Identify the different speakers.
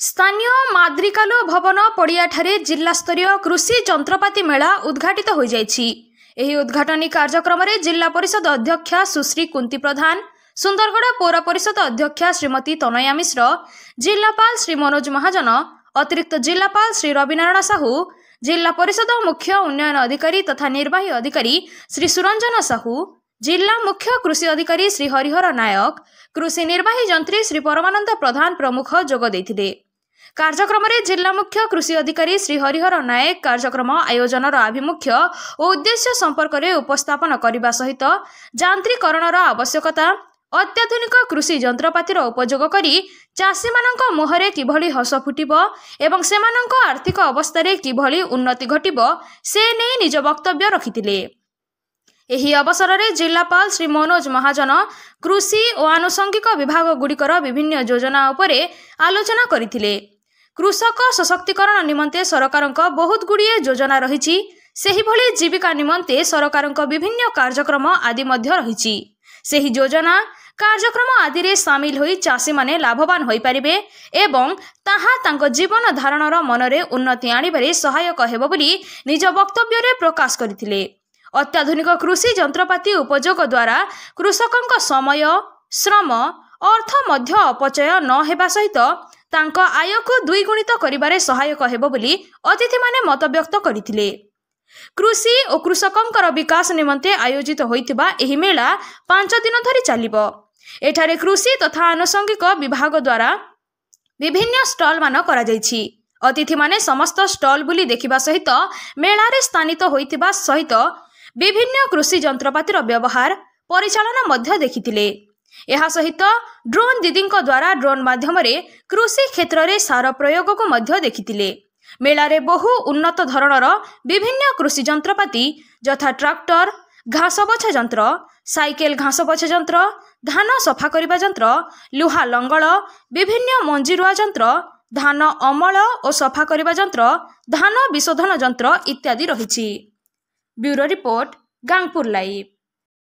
Speaker 1: स्थानीय माद्रिकालो भवन पड़ियाठारे जिला स्तरीय कृषि जंत्रपाति मेला उद्घाटित हो जाइछि। एही उद्घाटनी कार्यक्रम में जिला परिषद अध्यक्षा सुश्री कुंती प्रधान, सुंदरगढ़ पौर परिषद अध्यक्षा श्रीमती तनया मिश्र, जिलापाल श्री मनोज महाजन, अतिरिक्त जिलापाल श्री रविनारायण साहू, जिला परिषद मुख्य उन्नयन अधिकारी तथा निर्वाही अधिकारी श्री सुरंजन साहू, जिला मुख्य कृषि अधिकारी श्री हरिहर नायक, कृषि निर्वाही जंत्री श्री परमानंद प्रधान प्रमुख जोग देथिले। कार्यक्रम में जिला मुख्य कृषि अधिकारी श्री हरिहर नायक कार्यक्रम आयोजन आभिमुख्य और उद्देश्य संपर्क में उपस्थापन करने सहित यांत्रिकरण आवश्यकता, अत्याधुनिक कृषि जंत्रपातिर उपयोग करी चाषी मानक मुहरे किभली हस फुटिब एवं सेमानक आर्थिक अवस्था किभली उन्नति घटिब से नहीं निज वक्तव्य रखिथिले। एही अवसर में जिलापाल श्री मनोज महाजन कृषि और आनुषंगिक विभाग गुड़िकर विभिन्न योजना उपरे आलोचना करथिले। कृषक सशक्तिकरण निमंते सरकारक बहुत गुड़िए योजना रही, सेही भली जीविका निमंते सरकारक विभिन्न कार्यक्रम आदि मध्य रही। सेही योजना कार्यक्रम आदि रे सामिल होई चाषी माने लाभवान होई परिबे एवं ताहा तांको जीवन धारणर मनरे उन्नति आनिबारे सहायक हेबो बोली निज वक्तव्य रे प्रकाश करथिले। अत्याधुनिक कृषि जंत्रपाति उपयोग द्वारा कृषकक समय, श्रम, अर्थ मध्य अपचय न हेबा सहित तांको आय को द्विगुणित करिबारे सहायक हेबो बोली अतिथि माने मत व्यक्त करथिले। कृषि और कृषकंकर विकास निमंते आयोजित होइतिबा एही मेला 5 दिन धरि चलिबो। एठारे कृषि तथा आनुषंगिक विभाग द्वारा विभिन्न स्टॉल मान करा जाइछि। अतिथि माने समस्त स्टॉल बुली देखिबा सहित मेला रे स्थानित होइतिबा सहित विभिन्न कृषि जंत्रपातिर व्यवहार परिचालन मध्य देखिथिले। यह सहित ड्रोन दीदी द्वारा ड्रोन माध्यम कृषि क्षेत्र में सार प्रयोग को मध्य देखिथिले। मेला रे बहु उन्नत धरणर विभिन्न कृषि जंत्रपाति यथा ट्रैक्टर, घास बछा यंत्र, साइकेल घास बछा यंत्र, धान सफा करिबा यंत्र, लुहा लंगल, विभिन्न मंजी रुआ यंत्र, धान अमल और सफा करिबा यंत्र, धान विशोधन यंत्र इत्यादि रहिछि। Bureau report, Gangpur live.